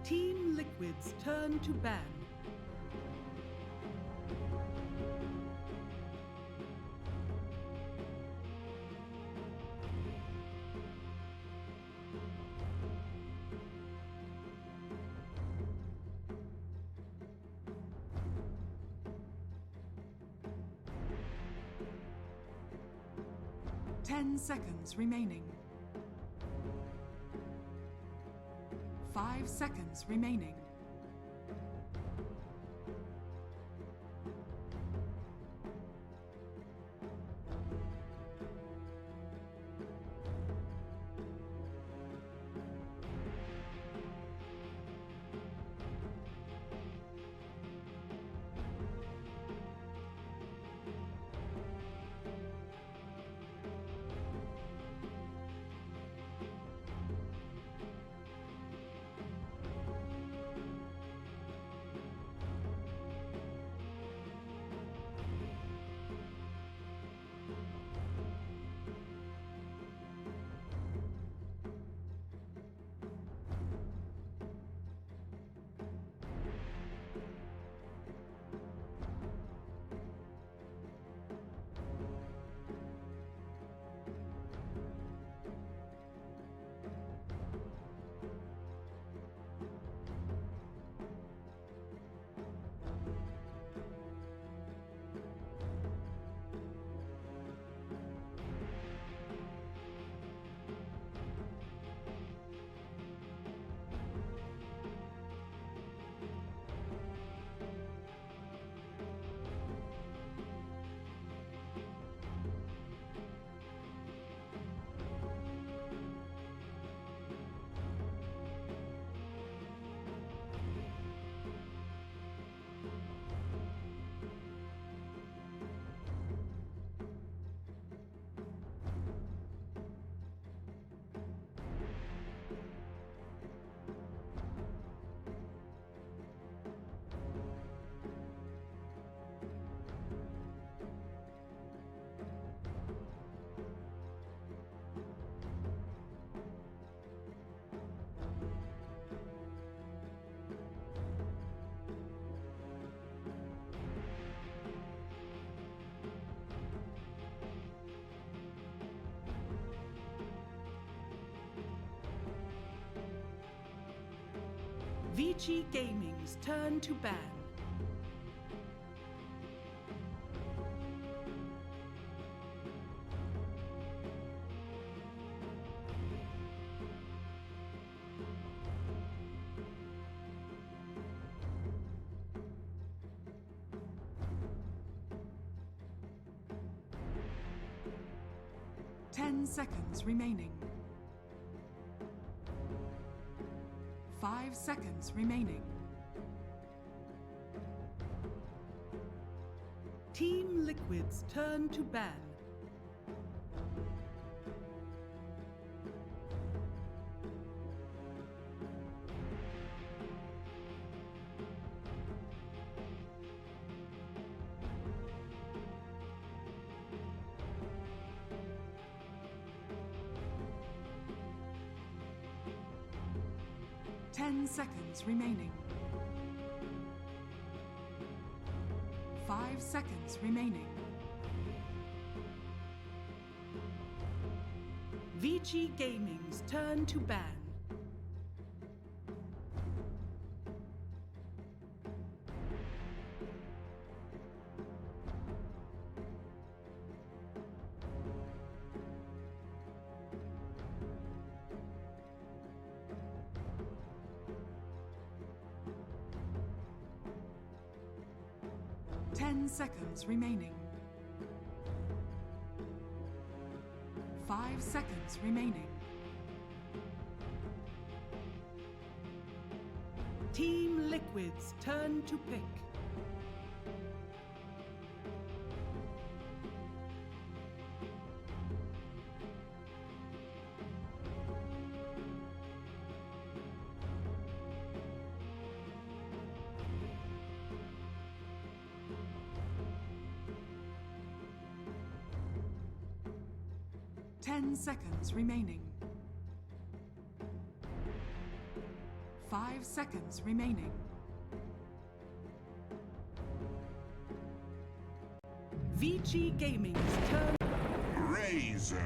Team Liquid's turn to ban. Seconds remaining. 5 seconds remaining. VG Gaming's turn to ban. Seconds remaining. 5 seconds remaining. Team Liquid's turn to ban. Seconds remaining. 5 seconds remaining. VG Gaming's turn to ban. 10 seconds remaining. 5 seconds remaining. Team Liquid's turn to pick. Seconds remaining. 5 seconds remaining. VG Gaming's turn. Razor.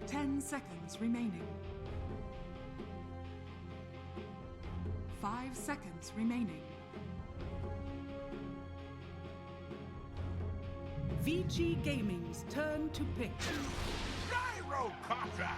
Ten seconds remaining. 5 seconds remaining. VG Gaming's turn to pick. Gyrocopter.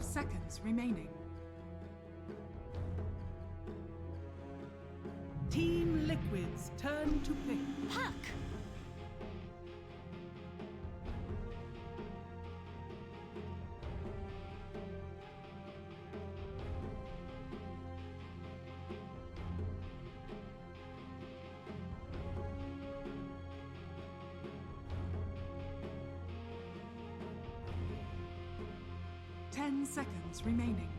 Seconds remaining. Team Liquid's turn to pick. Puck! Seconds remaining.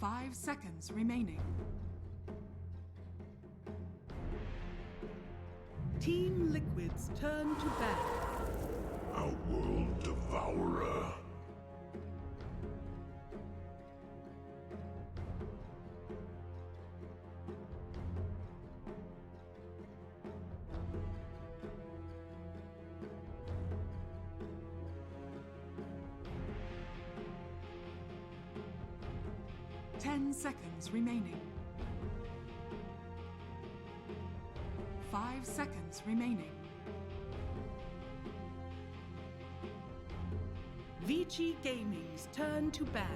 5 seconds remaining. Team Liquid's turn to bat. A world devourer. Seconds remaining. 5 seconds remaining. VG Gaming's turn to ban.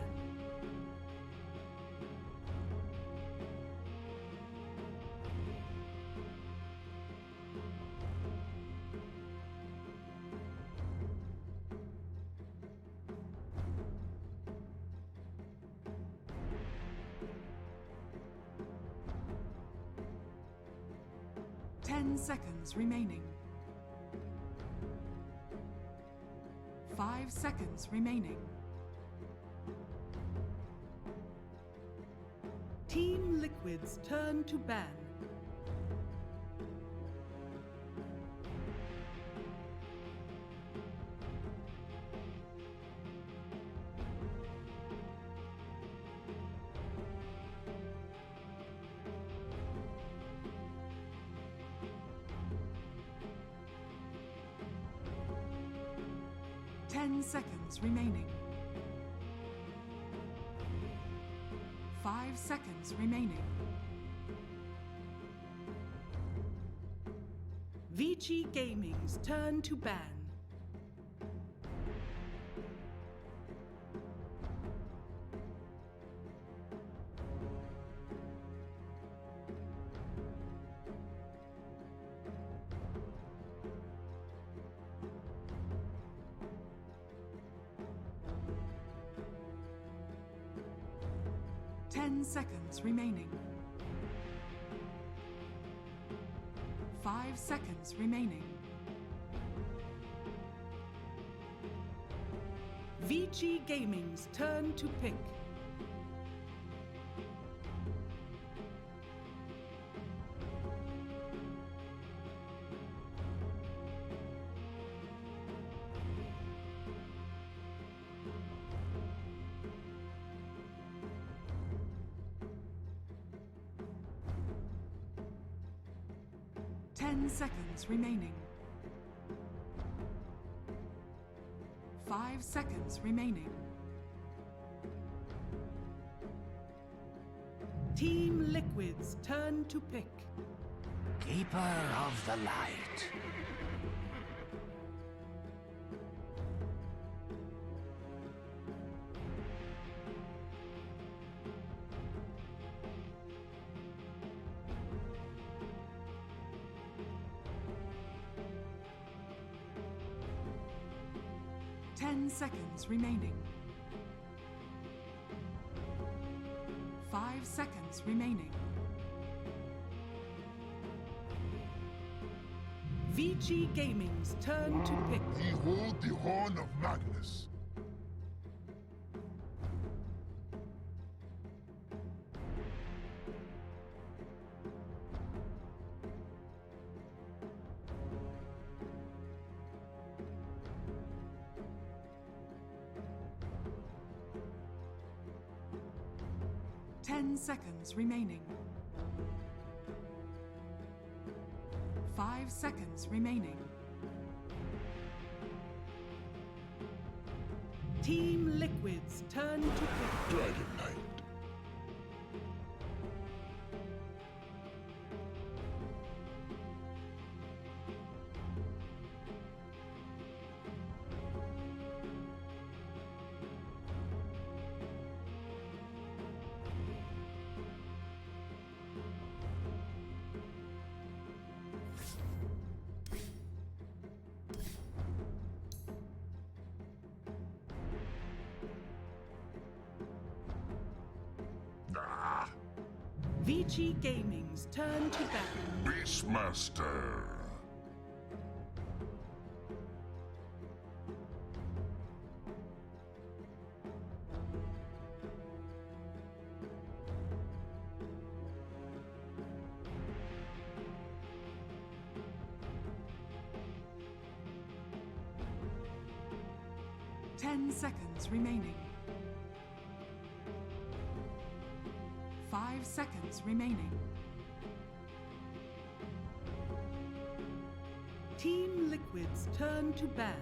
Seconds remaining. 5 seconds remaining. Team Liquid's turn to ban. Seconds remaining. 5 seconds remaining. VG Gaming's turn to ban. Seconds remaining. 5 seconds remaining. VG Gaming's turn to pick. Seconds remaining. 5 seconds remaining. Team Liquid's turn to pick. Keeper of the light. 10 seconds remaining. 5 seconds remaining. VG Gaming's turn to pick. Behold the Horn of Magnus. Ten seconds remaining. 5 seconds remaining. Team Liquid's turn to pick. Dragon Knight. VG Gaming's turn to battle. Beastmaster. Ten seconds remaining. 5 seconds remaining. Team Liquid's turn to ban.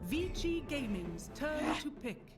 VG Gaming's turn to pick.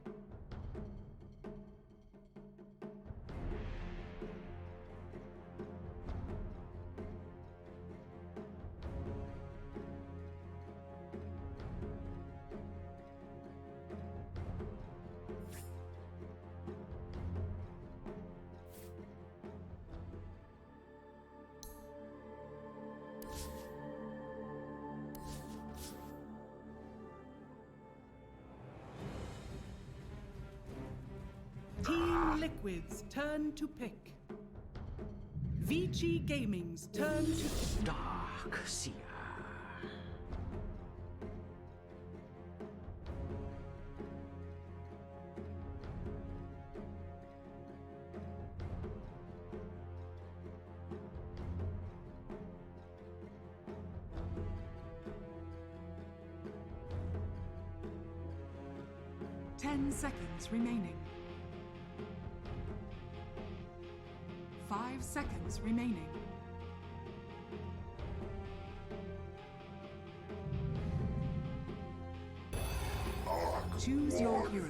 Team Liquid's turn to pick. VG Gaming's turn to Dark Seer. Ten seconds remaining. 5 seconds remaining. Choose your hero.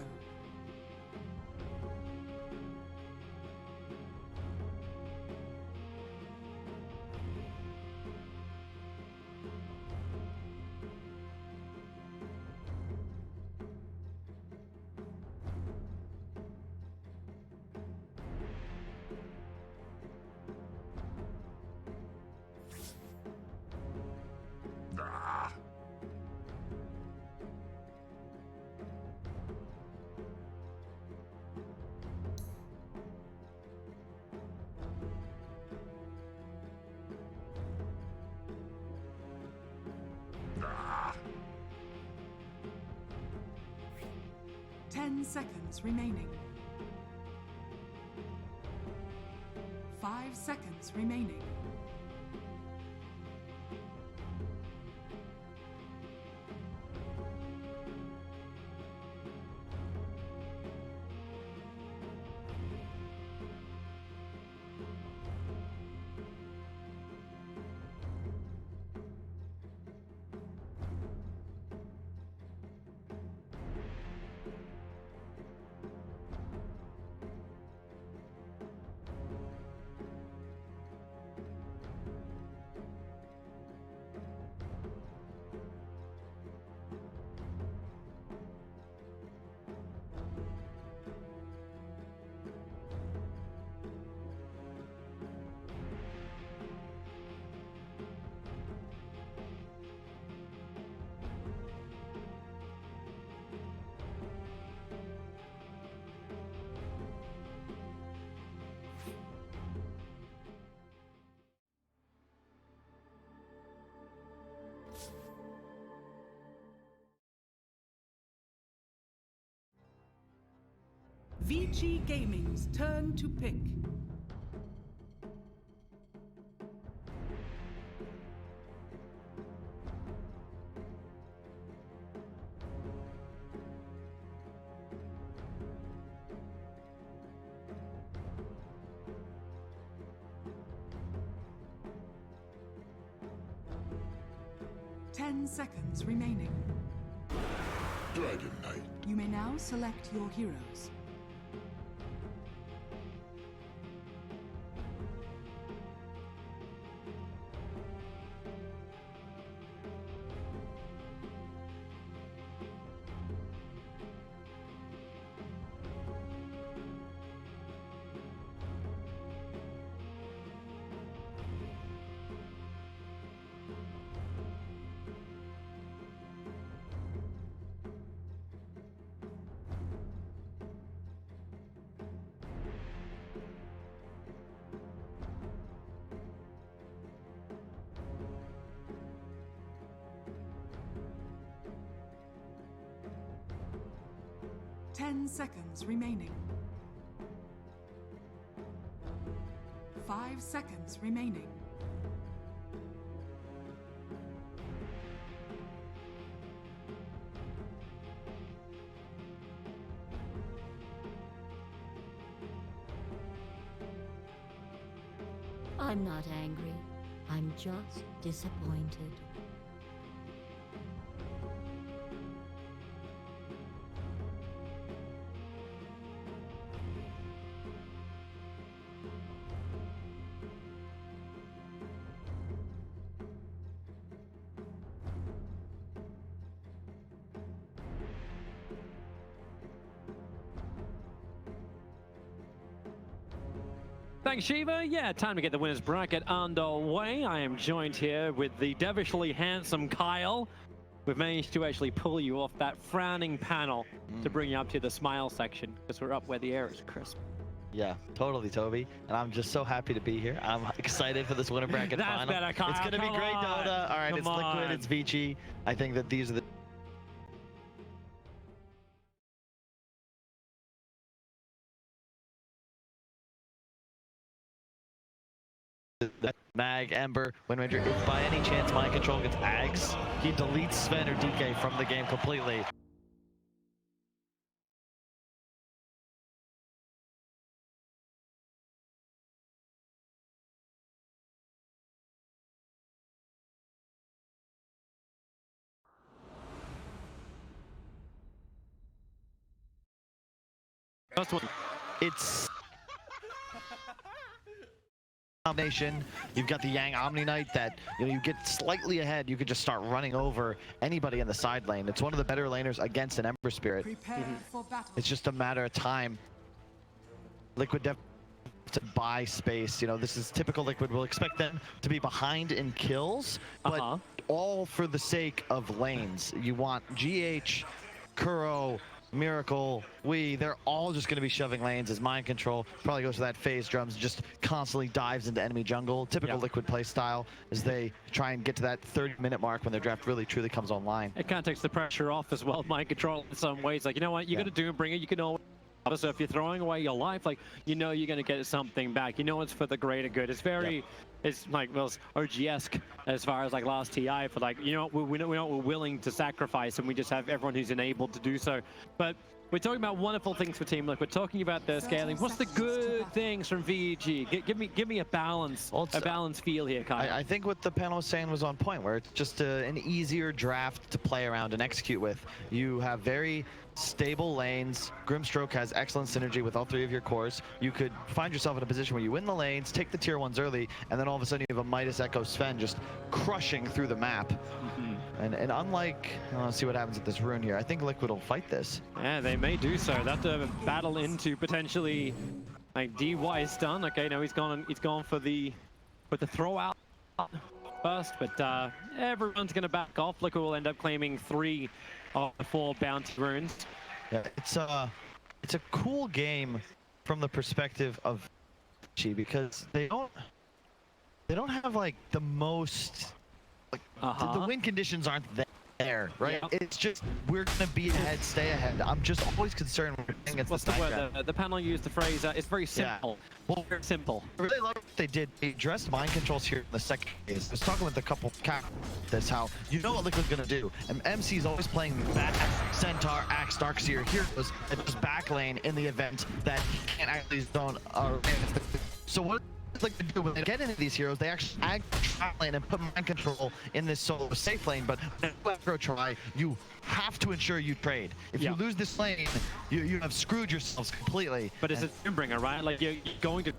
Ten seconds remaining. 5 seconds remaining. VG Gaming's turn to pick. Ten seconds remaining. Dragon Knight. You may now select your heroes. Ten seconds remaining. 5 seconds remaining. I'm not angry. I'm just disappointed. Thanks, Shiva. Yeah, time to get the winner's bracket underway. I am joined here with the devilishly handsome Kyle. We've managed to actually pull you off that frowning panel to bring you up to the smile section, because we're up where the air is crisp. Yeah, totally, Toby. And I'm just so happy to be here. I'm excited for this winner bracket That's final. better, Kyle. It's going to be great, on. Dota. All right, Come it's on. Liquid, it's Vici. I think that these are the Mag, Ember, Windranger. If by any chance Mind Control gets Ags, he deletes Sven or DK from the game completely. First one. It's combination. You've got the Yang Omni Knight that, you get slightly ahead, you could just start running over anybody in the side lane. It's one of the better laners against an Ember Spirit. Prepare for battle. It's just a matter of time. Liquid definitely to buy space. This is typical Liquid. We'll expect them to be behind in kills, but all for the sake of lanes. You want GH, Kuro, Miracle, they're all just going to be shoving lanes as Mind Control probably goes for that phase drums, just constantly dives into enemy jungle. Typical Liquid play style as they try and get to that 30-minute mark when their draft really truly comes online. It kind of takes the pressure off as well, Mind Control, in some ways. Like, you know what, you're going to do and bring it, you can always. So if you're throwing away your life, like, you're going to get something back. It's for the greater good. It's very, it's like, well, it's OG-esque as far as like last TI for like, we're willing to sacrifice, and we just have everyone who's enabled to do so. But we're talking about wonderful things for Team Liquid. We're talking about their scaling. What's the good things from VG? Give me a balance, balanced feel here, Kyle. I think what the panel was saying was on point, where it's just an easier draft to play around and execute with. You have very stable lanes. Grimstroke has excellent synergy with all 3 of your cores. You could find yourself in a position where you win the lanes, take the tier 1s early, and then all of a sudden you have a Midas Echo Sven just crushing through the map. And unlike, let's see what happens with this rune here. I think Liquid will fight this. Yeah, they may do so. They have to battle into potentially like DY stun. Okay, no, he's gone for the throw out first, but everyone's gonna back off. Liquid will end up claiming 3 of the 4 bounty runes. Yeah, it's a cool game from the perspective of Chi, because they don't have like the most, like the win conditions aren't there, right? Yep. It's just, we're going to be ahead, stay ahead. I'm just always concerned when we're against What's the the side word? trap. The panel used the phrase, it's very simple. Well, Very simple. I really like what they did. They addressed mind controls here in the second phase. I was talking with a couple this how you know what Liquid's gonna do. And MC is always playing back Centaur, Axe, Darkseer heroes and just back lane in the event that he can't actually zone. So what like to do when they get into these heroes, they actually aggro lane and put mind control in this solo safe lane. But when you aggro try, you have to ensure you trade. If you lose this lane, you have screwed yourselves completely. But it's a Doombringer, right? Like you're going to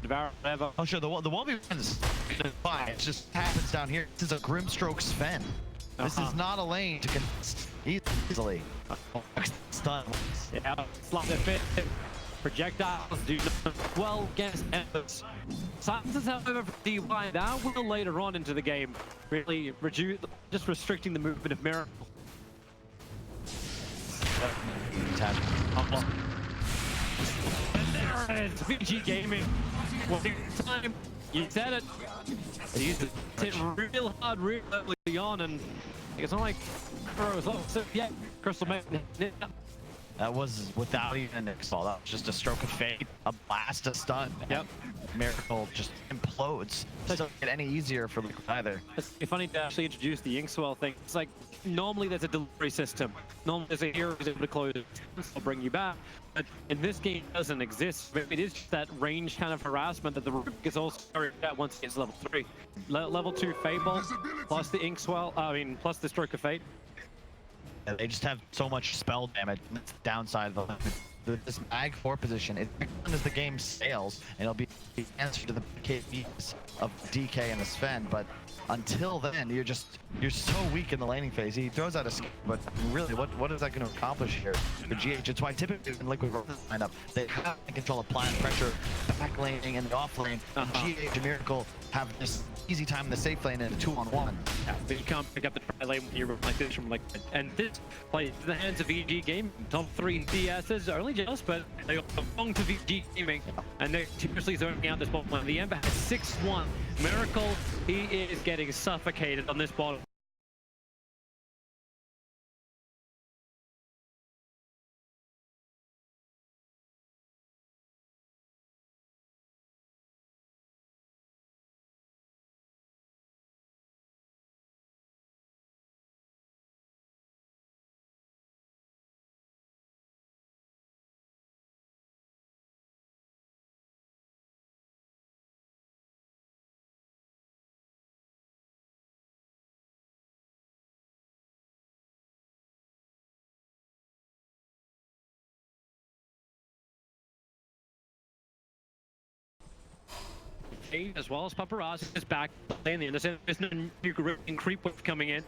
devour whatever. Oh sure, the 1v1 is fine. It just happens down here. This is a Grimstroke Sven. This is not a lane to contest easily. Stun. Yeah, slot the fit. Projectiles do not well against embers. Silences, however, for DY, that will later on into the game really reduce, just restricting the movement of Miracle. And there it is, VG Gaming. Well, time, you said it. They used it real hard, real early on, and it's not like Crow's so yeah, Crystal Maiden. That was without even an X-Ball. That was just a stroke of fate, a blast, a stun. Yep. Miracle just implodes. Doesn't get any easier for Liquid either. It's funny to actually introduce the Inkswell thing. It's like, normally there's a delivery system. Normally there's a hero who's able to close it, will bring you back. But in this game, it doesn't exist. It is just that range kind of harassment that the Rubik is also carried out once it gets level 3. Level 2 Fable, plus the Inkswell, plus the Stroke of Fate. Yeah, they just have so much spell damage. And that's the downside of this Mag 4 position. As the game sails, and it'll be the answer to the KPs of DK and the Sven. But until then, you're so weak in the laning phase. He throws out a skill, but really, what is that going to accomplish here for GH? It's why typically in Liquid line up, they have to control applying pressure, back laning and the off lane. And GH and Miracle have this easy time in the safe lane in a 2-on-1. Yeah, but you can't pick up the try lane when you're like this from like, and this plays in the hands of VG Gaming. Top 3 DSs, only just, but they belong to VG Gaming, and they're continuously zoning out this bottom lane. The Ember has 6-1. Miracle, he is getting suffocated on this bottom. As well as Paparazzi is back in the innocent. There's no new creep wave coming in.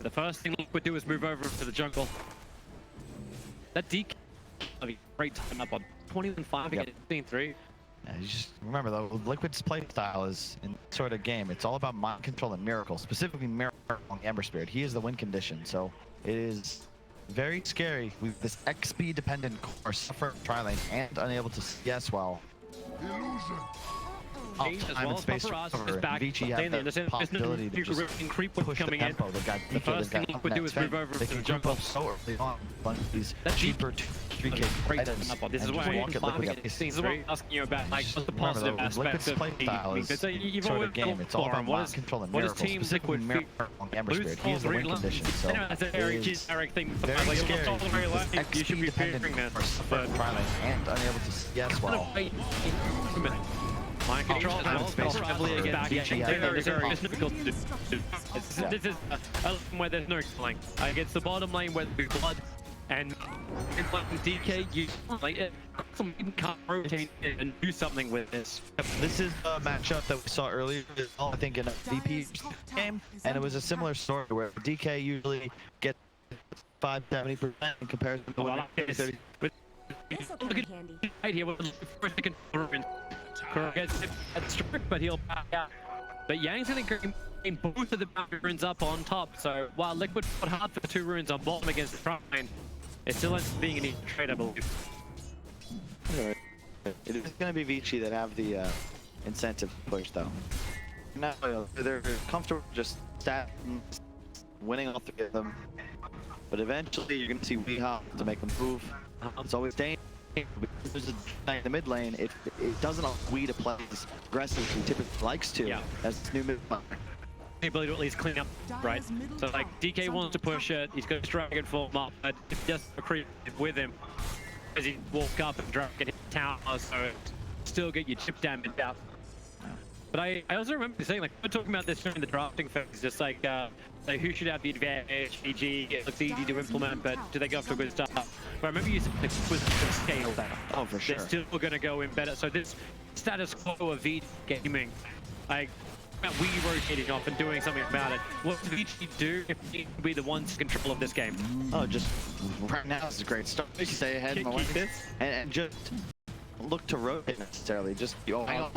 The first thing Liquid do is move over to the jungle. That DK will be great time up on 21-5 against 15-3. Yeah, you just remember though, Liquid's play style is in this sort of game. It's all about mind control and Miracle, specifically Miracle on the Ember Spirit. He is the win condition, so it is very scary with this XP dependent core suffer tri lane and unable to CS well. Illusion. As well as Paparazzi is back Vici in have the the possibility to just creep wave push the coming in. tempo. They've got The DK, first thing they've got Liquid do is move over they to can the jump jungle. up so early on. One of these That cheaper 3K items. This is and why just I'm walk at Liquid. this is what I'm asking you about, like, what's the Remember, positive though, aspects Liquid's of play style is because you've sort always of game. It's all about mind control and what Miracle, is Team specifically Liquid Miracle on the Ember lose Spirit. He all is the 3 win lines? condition, so That's a very it is generic thing. very Like, you scary. lost all the very lines, This you should be XP-dependent fearing core this. suffer tri lane and unable to CS well. Mind control time and space heavily for against VG. very difficult to do. This is a lane where there's no killing. Against the bottom lane where there's blood and DK, you like can't rotate and do something with this. This is a matchup that we saw earlier, I think, in a VP game, and it was a similar story where DK usually gets 5-70% in comparison to 30. Look at right here with the first ruins. Kuro gets it at Strict, but he'll back out. But Yang's gonna gain both of the ruins up on top, so while Liquid fought hard for 2 ruins on bottom against the front line, it still ends up being an easy trade, I believe. It is going to be Vici that have the incentive to push, though. now, they're comfortable just winning all three of them. But eventually, you're going to see Weehaw to make them move. It's always dangerous. Because there's a guy in the mid lane, it doesn't allow Wee to play as aggressive as he typically likes to as this new mid laner. The ability to at least clean up, right? So like DK wants to push it, he's got Dragon form up, but if he doesn't creep with him, as he walk up and Dragon hit tower, so still get your chip damage out. But I also remember saying, like, we're talking about this during the drafting phase, just like who should have the advantage, EG, it looks easy to implement, but do they go off to a good start? But I remember you said it was scale better. Oh, for sure. They're still going to go in better. So this status quo of VG gaming, like, we rotating off and doing something about it. What does VG do if we be the ones in control of this game? Oh, just right now is a great start. Stay ahead and just look to rotate necessarily. Just hang on.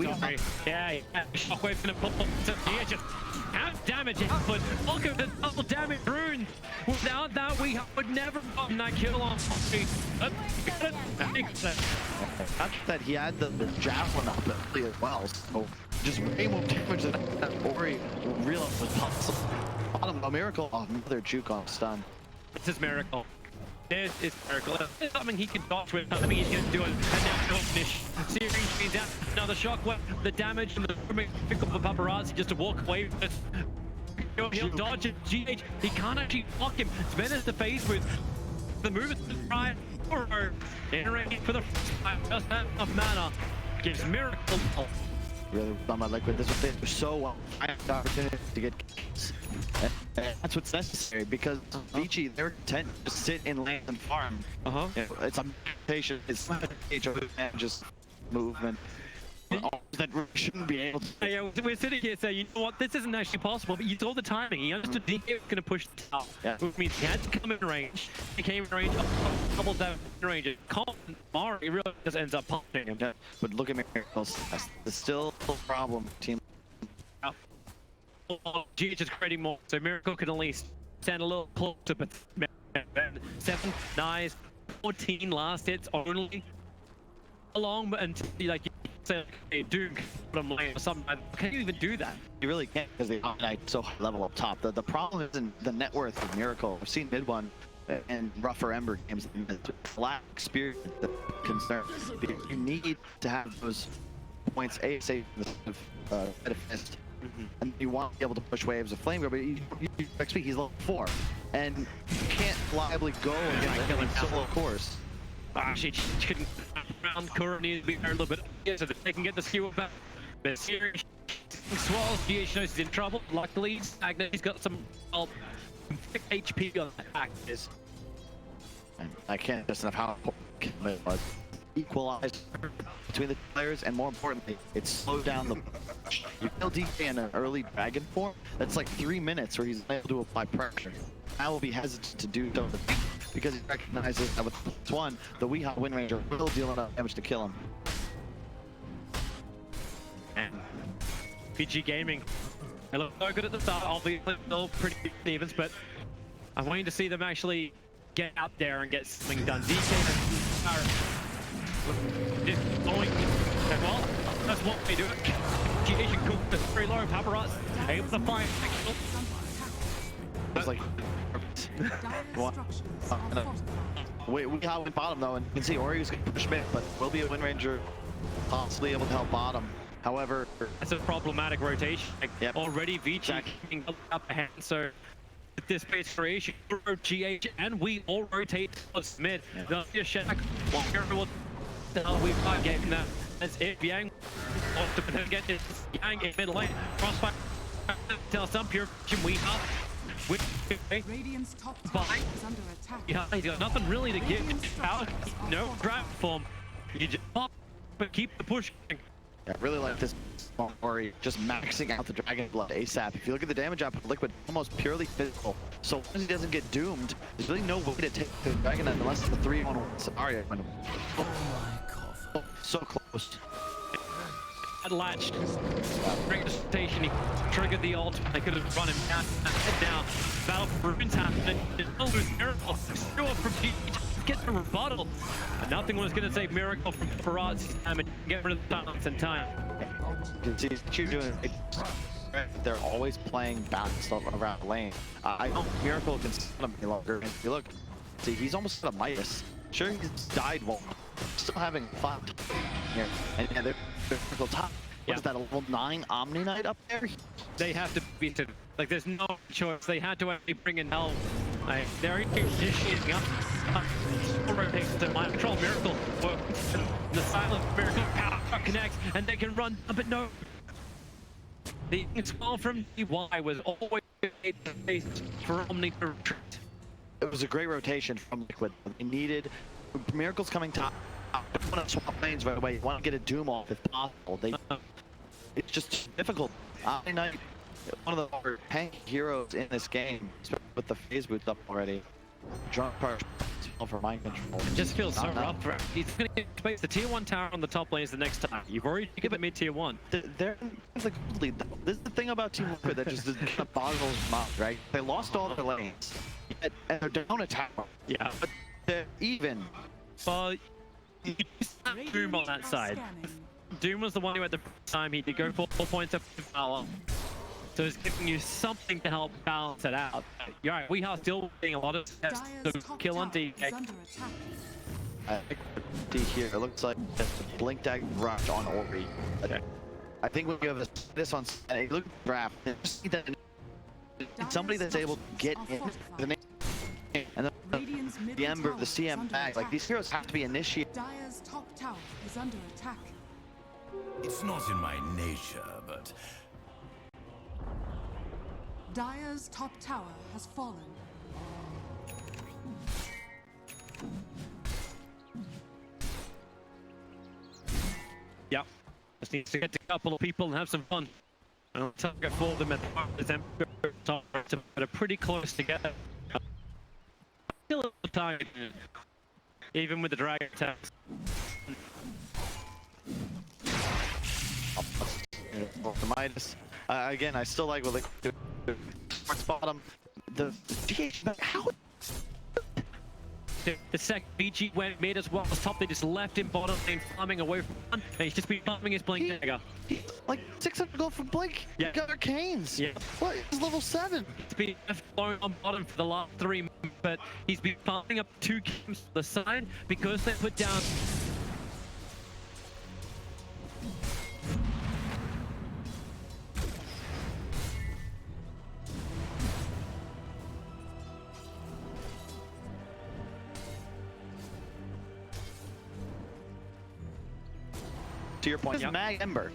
Yeah, Shockwave's gonna pull here. Just half damage output. Look at the double damage rune. Without that, we would never gotten that kill on Foxy. That's that he had the javelin up early as well. So just way more damage than Ori realized was possible. Bottom, a miracle. Oh, another juke on stun. This is Miracle. This is Miracle. There's something he can dodge with. Nothing he's going to do it. And now he'll finish. Series feeds out another shockwave. The damage and the pick up the paparazzi just to walk away with it. He'll dodge it. GH, he can't actually block him. Sven has to face with the movement right forward. Generating for the first time. Just have enough mana. Gives Miracle. Really on my Liquid. This is what they do so well. I have the opportunity to get kills. And that's what's necessary because VG, they're content to sit in lane and farm. You know, it's a meditation. It's not a stage of just movement. That shouldn't be able to. Yeah, we're sitting here saying, you know what, this isn't actually possible, but you saw the timing. He understood DK was going to push the top, which means he had to come in range. He came in range, a couple down in range. Mari really just ends up punching him. Yeah, but look at Miracles. That's still a problem, team. GH is creating more, so Miracle can at least stand a little closer, but 7 knives, 14 last hits only. Along, but until like you say, like, hey, Doom, bottom lane or something, can you even do that? You really can't because they dominate so high level up top. The problem isn't the net worth of Miracle. We've seen mid one and rougher Ember games. Lack of experience the concern. You need to have those points ASAP at a fist. And you want to be able to push waves of flame, but you XP, he's level 4, and you can't reliably go against him in solo course. She couldn't round Kura needs to be there a little bit so that they can get the skewer back. But here, Swallows, GH knows he's in trouble. Luckily, Stagnant, he's got some HP on that back. And I can't just enough how important it was. Equalize between the players, and more importantly, it slowed down the push. You kill DK in an early dragon form, that's like 3 minutes where he's able to apply pressure. I will be hesitant to do so because he recognizes that with +1, the Weehaw Wind Ranger will deal enough damage to kill him. And PG Gaming, they look so good at the start, obviously still pretty evens, but I'm waiting to see them actually get out there and get something done. DK are just going well, that's what they do. GH and Cook, that's very low, Paparazzi able to find the kill. It's like Weehaw went bottom though, and you can see Ori's gonna push mid, but will be a Wind Ranger possibly able to help bottom. However, that's a problematic rotation. Like, already VG up ahead, so with this base creation, GH and we all rotate towards mid. The Shack, we've got getting that. That's it. Yang wants to get this Yang in mid lane. Crossfire tell some pure Weehaw. Radiant's top tower is under attack. Yeah, he's got nothing really to give out. No grab form. You just pop, but keep the push going. I really like this Ori just maxing out the Dragon Blood ASAP. If you look at the damage output, Liquid almost purely physical. So once he doesn't get doomed, there's really no way to take the Dragon unless it's a 3-on-1 scenario. Oh, so close. Latched. Bring the station, he triggered the ult. They could have run him down. Head down. Battle for runes happening. Oh, there's Miracle. Sure from GH. Gets a rebuttal. But nothing was going to save Miracle from Farad's damage. Get rid of the balance in time. You can see what you're doing. they're always playing balanced around the lane. I know Miracle can stun him any longer. And if you look, see, he's almost at a Midas. Sure, he's died one, still having fun here. And they're Miracle top. What is that, a level 9 Omni Knight up there? They have to beat it. Like, there's no choice. They had to actually bring in help. Like, they're initiating up. Rotates to Mind Control. Miracle. The silent Miracle power connects, and they can run, but no. The install from DY was always made the base for Omni to retreat. It was a great rotation from Liquid. They needed Miracle's coming top. You want to swap lanes right away. You want to get a Doom off if possible. It's just difficult. Omni Knight, one of the more tank heroes in this game, especially with the phase boots up already. Drunk part for mind control. It just feels so rough. He's going to get space. The tier 1 tower on the top lane is the next time. You've already taken the mid tier 1. They're like, this is the thing about Team Liquid that just kind of boggles my mind, right? They lost all their lanes, and they're down a tower. Yeah. But they're even. But you have Doom on that side. Doom was the one who at the time he did go 4 points of power. So it's giving you something to help balance it out. You're right, we are still getting a lot of steps to kill on DK. I think here, it looks like the Blink Dagger rush on Ori. Okay. I think when you have this on look at the draft, just see that somebody that's able to get in the name and the Ember, the CM bag, like these heroes have to be initiated. Dire's top tower is under attack. It's not in my nature, but Dire's top tower has fallen. Yep. Just needs to get a couple of people and have some fun. And I'll target for them at the but are pretty close together. Still a little tired, even with the dragon attacks. The Midas. Again, I still like what they do. Towards bottom. The GH, how? The second BG went mid as well as top, they just left him bottom lane farming away from one, and he's just been farming his Blink Dagger. Like 600 gold from Blink. Yeah. He got arcanes. Yeah. What? He's level 7. He's been left alone on bottom for the last 3 months, but he's been farming up 2 games to the side because they put down. To your point, this is Mag Ember.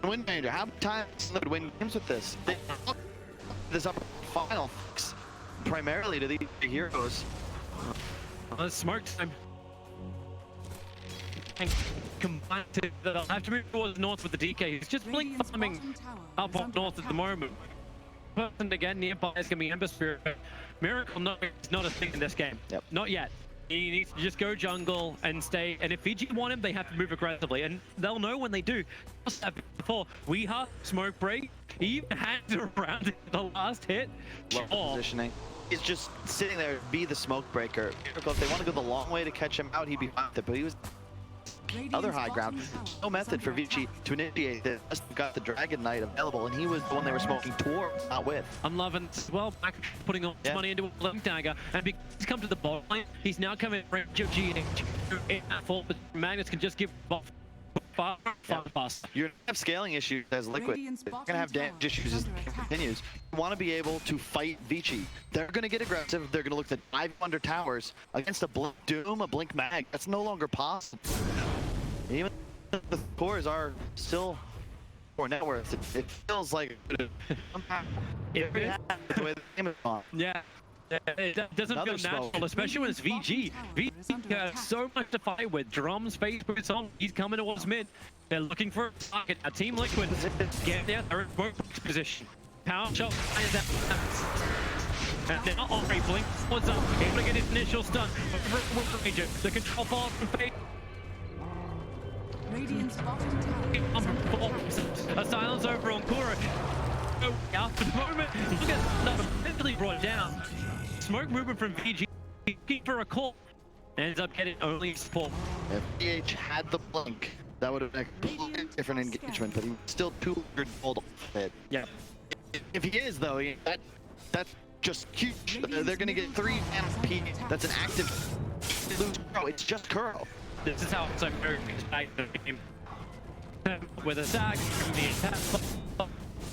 Win Manager, how many times they would win games with this? They this upper final primarily to these heroes. Smoke time. And combined to that, I'll have to move towards north with the DK. He's just Blink farming up on north at the moment. Person again nearby is going to be Ember Spirit. Miracle no, is not a thing in this game. Yep. Not yet. He needs to just go jungle and stay. And if VG want him, they have to move aggressively. And they'll know when they do. Just happened before. Weeha, Smoke Break, he even hands around the last hit. Love positioning. He's just sitting there to be the smoke breaker. If they want to go the long way to catch him out, he'd be fine with it. But he was other high ground. No method for Vici to initiate this. Got the Dragon Knight available, and he was the one they were smoking towards, not with. I'm loving it as well. Back putting all his money into a Blink Dagger, and because he's come to the bottom lane, he's now coming range of G in that fall, but Magnus can just give buff far faster. You're gonna have scaling issues as Liquid. You're gonna have damage issues as it continues. You want to be able to fight Vici. They're gonna get aggressive. They're gonna look to dive under towers against a Blink Doom, a Blink Mag. That's no longer possible. Even the cores are still core net worth. It feels like Yeah. It doesn't Another feel natural, smoke. especially when it's VG. VG has so much to fight with. Drums, face boots on. He's coming towards mid. They're looking for a target. A Team Liquid get there. They're in both position. Power shot fires out. And now Ori Blink was up, able to get his initial stun. Ranger, the control falls from Fate. Radiant's bottom tower is under attack. A silence over on Kura. Oh, after the moment, look at another eventually brought down. Smoke movement from VG, looking for a call. Ends up getting only support. If PH had the blink, That would have been a completely different engagement, but he's still 200 gold off it. Yeah. If he is, though, that's just huge. They're going to get 3 mana P. That's an active lose. It's just Kuro. This is how it's like very exciting the game. With a stack, the attack.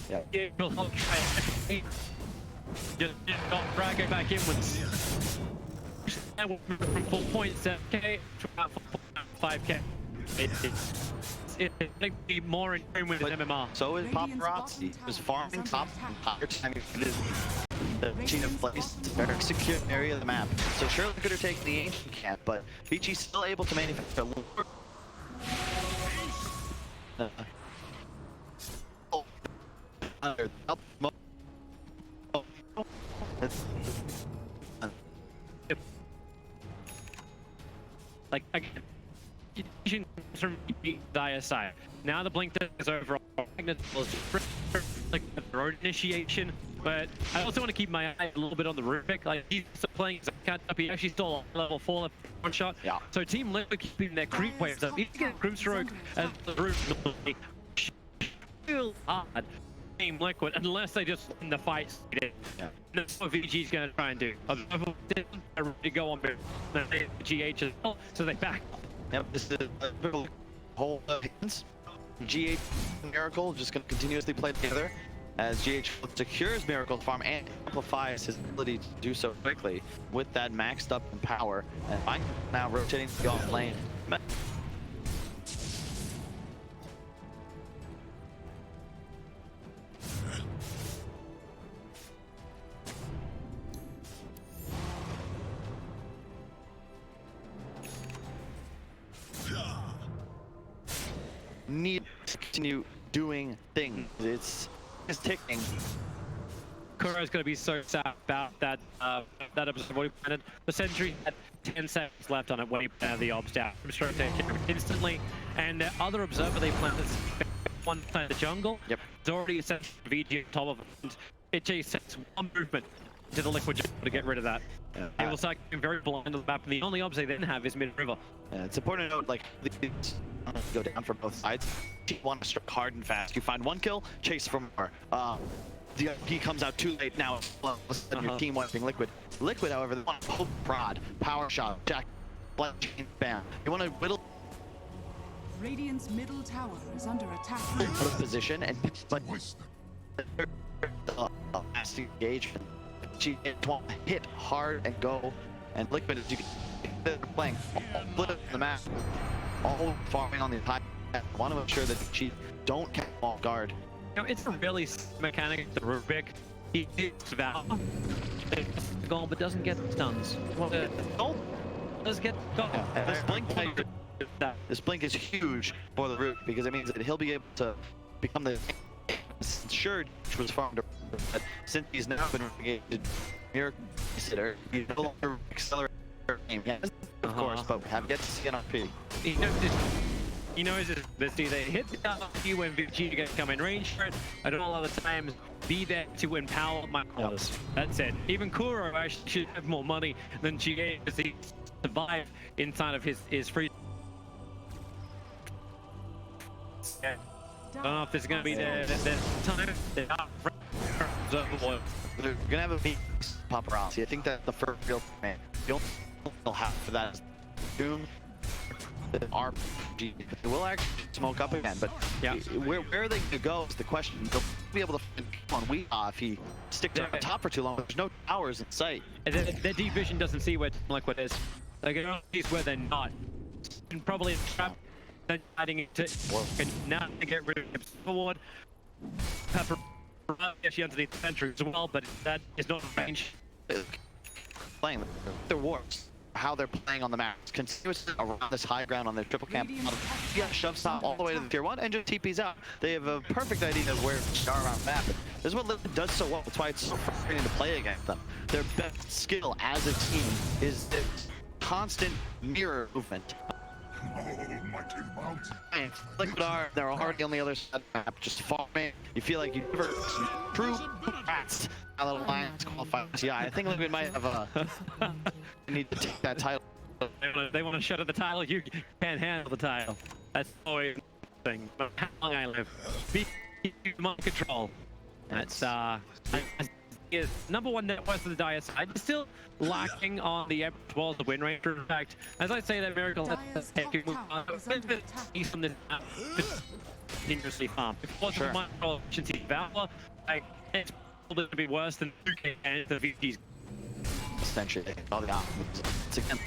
Yeah. Will help try. Just don't drag it back in with. From 4.7k to about 4.5k. It's going to be more in tune with his MMR. So is Paparazzi. He was farming top entire time he did the chain of place. It's a very secure area of the map. So surely could have taken the ancient camp, but Vichi's still able to manufacture a little. Like, again, from dire side. Now the blink is overall. Like the road initiation, but I also want to keep my eye a little bit on the Rubik. Like he's playing his catch up. He actually stole level 4 one shot. Yeah. So Team Liquid keeping their creep waves up. He's getting Grimstroke as the roof real hard. Team Liquid, unless they just win the fight. Yeah. That's what VG's going to try and do. To go on GH as well, so they back. Yep, this is a whole hands. GH and Miracle just going to continuously play together as GH secures Miracle farm and amplifies his ability to do so quickly with that maxed up in power. And I'm now rotating to the off lane. Need to continue doing things. It's ticking. Kuro's going to be so sad about that that episode what he planted. The Sentry had 10 seconds left on it when he planted the obs down. Stroke take care of it instantly. And the other observer they planted one side of the jungle. Yep. It's already set VG on top of it. And it just sets one movement to the Liquid jungle to get rid of that. Yeah. It will start getting very blind on the map, and the only obs they then have is mid-river. Yeah, it's important to note, like, these go down for both sides. You want to strike hard and fast. You find one kill, chase for more. The IP comes out too late now. Your team wiping Liquid. Liquid, however, they want to poke prod, power shot, jack, bam. You want to whittle. Radiant's middle tower is under attack. Out of position, and but last engagement, she want to hit hard and go. And Liquid, as you can see, they're playing all of the map, all farming on the entire map. Want to make sure that she don't catch off guard. You know, it's a really mechanic, the Rubik. He hits Val, goal, but doesn't get stuns. Goal does get goal. Yeah, this blink is huge for the Root because it means that he'll be able to become the sure which was farmed. But since he's now been relegated, Miracle consider he no longer accelerate game. Yes, of course, but we have yet to see an RP. He knows his ability. They hit the RP when VG can come in range for it. I don't know other times be there to empower my cause. That's it. Even Kuro actually should have more money than GA because he survived inside of his free. Yeah. I don't know if this is going to be their time. They're going to have a big paparazzi. I think that the first real man, the only they'll have for that is Doom. The RPG will actually smoke up again, but yeah, where are they going to go is the question. They'll be able to find on Weehaw if he sticks on top for too long. There's no towers in sight. Their deep vision doesn't see where Liquid is. They can only see where they're not. And probably trap. Then adding it to now to get rid of him forward. Pepper actually underneath the Sentry as well, but that is not range. Playing their warps, how they're playing on the map, continuously around this high ground on their triple camp. Yeah, shove stop all the way to the tier 1 and just TPs out. They have a perfect idea of where they are around the map. This is what Liquid does so well. That's why it's so frustrating to play against them. Their best skill as a team is the constant mirror movement. And Liquid are, they're already on the other side of the map, just farming. You feel like you never true rats. A little Lions qualify. Yeah, I think Liquid might have need to take that title. They want to shut at the title. You can't handle the title. That's always the thing. But how long I live. Be mind control. That's is number one net worth of the Dire side. It's still lacking on the as well as the win rate. In fact, as I say that Miracle has taken move on from this dangerously farm. If it wasn't my control efficiency Valor, like it's probably going to be worse than 2K and the VG's. Essentially, it's again.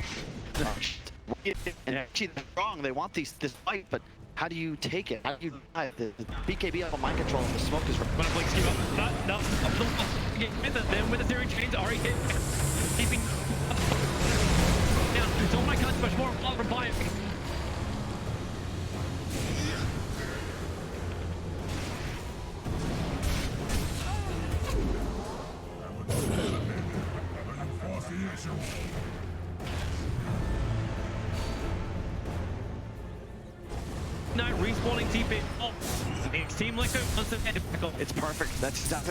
And actually, they're wrong. They want this fight, but how do you take it? How do you die? The BKB up on mind control and the smoke is right. No, then with the theory chains, Ari hit, keeping down. So my god, much more from Bayern. No, respawning TP. Oh, it seemed like it was a It's perfect. That's exactly.